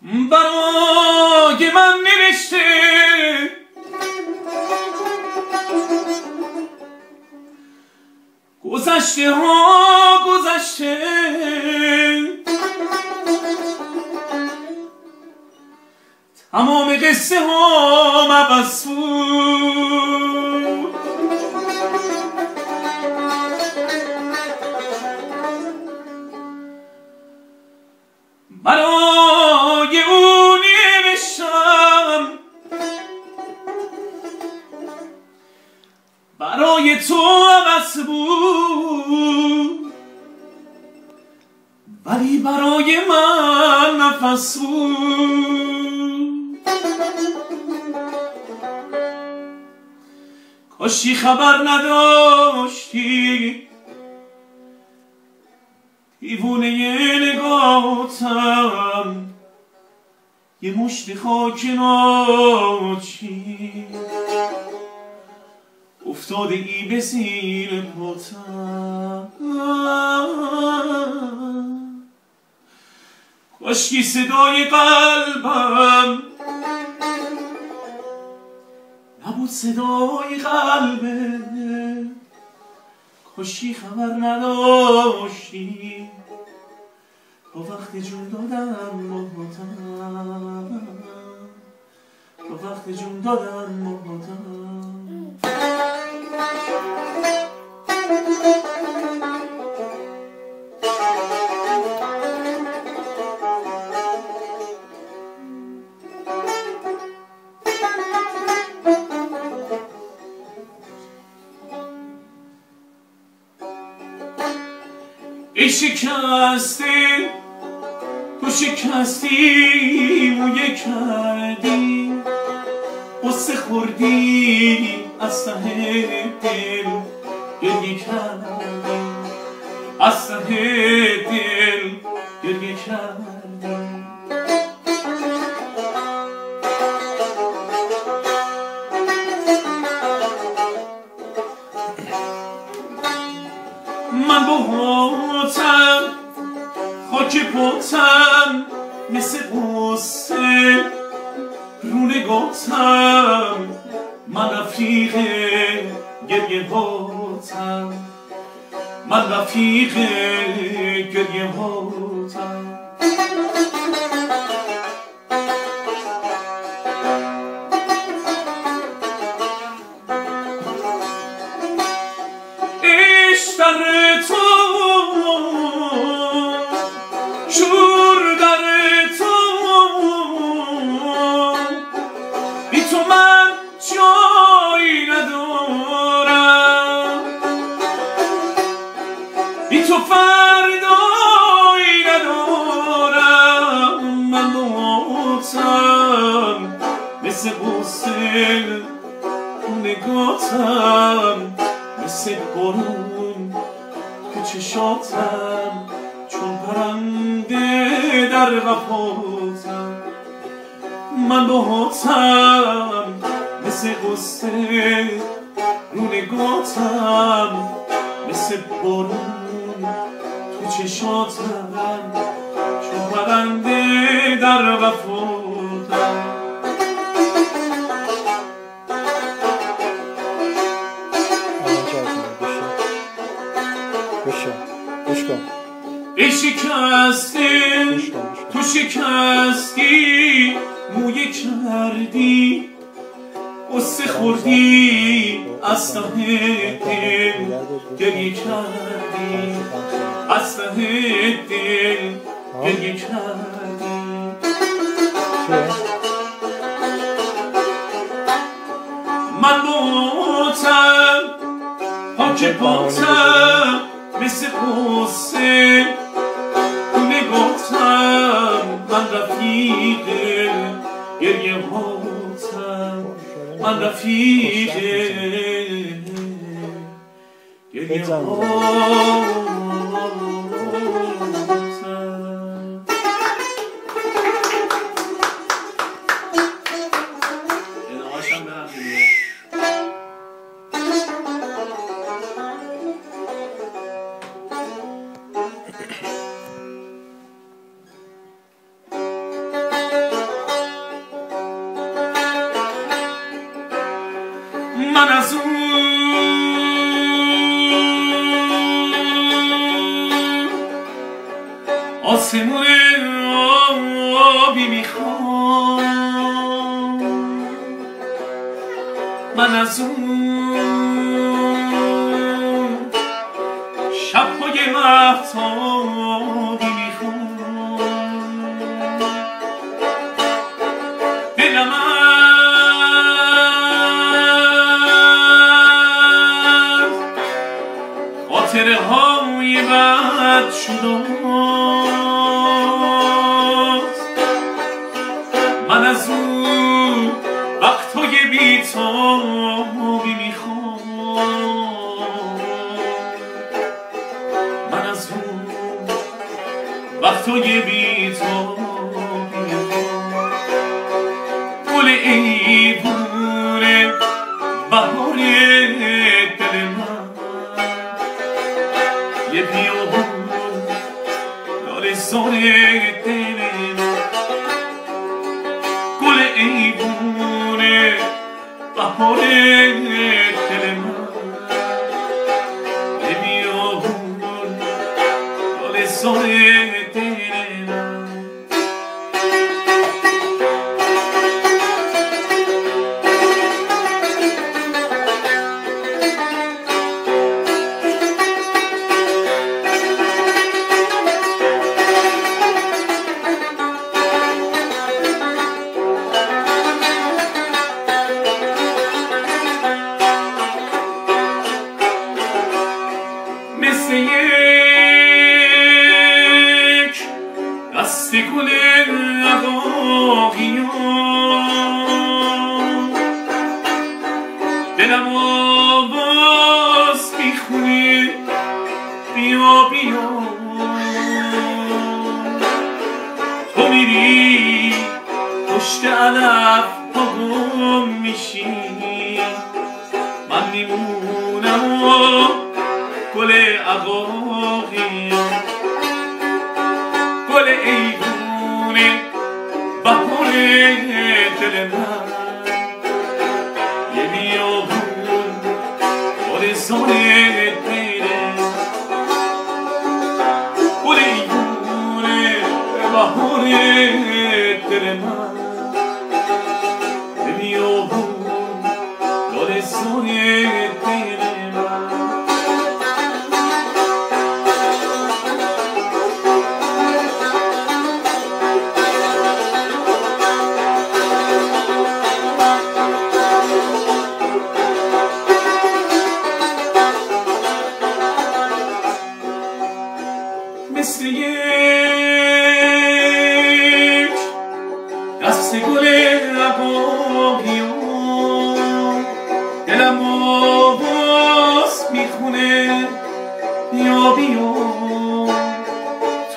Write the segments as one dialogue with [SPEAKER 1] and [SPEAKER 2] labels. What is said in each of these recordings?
[SPEAKER 1] برای من نوشته گذشته ها گذشته تمام قصه ها عوض بود برای او نوشتم برای تو عوض بود ولی برای من نفس بود کاشی خبر نداشتی دیوونه نگاهتم یه مشت خاک ناچی افتاده ای به زیر پاتم کاشکی صدای قلبم نبود صدای قلبه کاشکی خبر نداشتی تا وقت جون دادم باهاتم تا وقت جون دادم باهاتم ای شکسته تو شکستی مویه کردی قصه خوردی از ته دل گریه کردی از ته دل گریه کردی من باهاتم خاک پاتم مثل قصه رو نگاتم من رفیق گریه هاتم من رفیق گریه هاتم در تو شور در تو بی تو من جایی ندارم بی تو فردایی ندارم من باهاتم مثل قصه نگاتم مثل بارون تو چشاتم چون پرنده در وفاتم من باهاتم مثل قصه رو نگاتم مثل بارون تو چشاتم چون پرنده در وفاتم ای شکسته تو شکستی مویه کردی قصه خوردی از ته دل گریه کردی از ته دل گریه کردی من باهاتم خاک پاتم مثل قصه تو نگاتم من رفیق گریه هاتم من رفیق گریه هاتم آسمون آبی میخوام، من از اون شب‌های مهتابی میخوام. دلم از خاطره های بد شداست، من از اون وقتهای بی‌تابی میخوام، من از اون وقتهای بی‌تابی میخوام. گل ایوون بهار دل من، یه بیابون لاله‌زار دل من. گل ایوون بهار دل من، یه بیابون لاله‌زار دل من. مثل یک دست گل عقاقیان، دلم آواز میخونه بیا بیا. تو میری پشت علف پا گم میشی، من میمونم و گل عقاقیان. گل ایوون بهار دل من، یه بیابون لاله‌زار دل من. گل ایوون بهار دل من، یه بیابون لاله‌زار دل من. مثل یک دست گل عقاقیان، دلم آواز میخونه بیا بیا.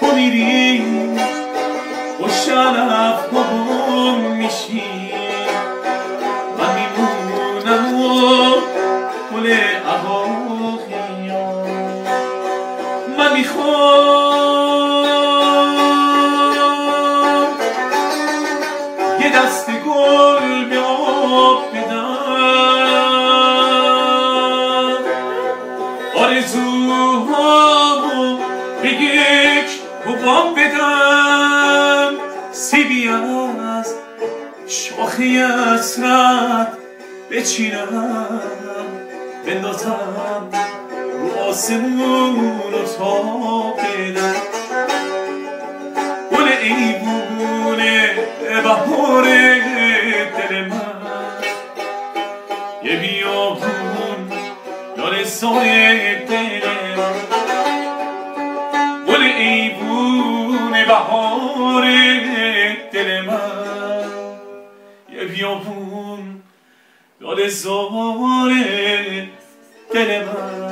[SPEAKER 1] تو میری پشت علف پا گم میشی، من میمونم و گل عقاقیان. من میخوام یه دست گل به آب بدم، آرزوهامو به یک حباب بدم. سیبی از شاخه حسرت بچینم، بندازم رو آسمون و تا بدم. گل ایوون بهار دل من، یه بیابون لاله‌زار دل من. گل ایوون بهار دل من، یه بیابون لاله‌زار دل من.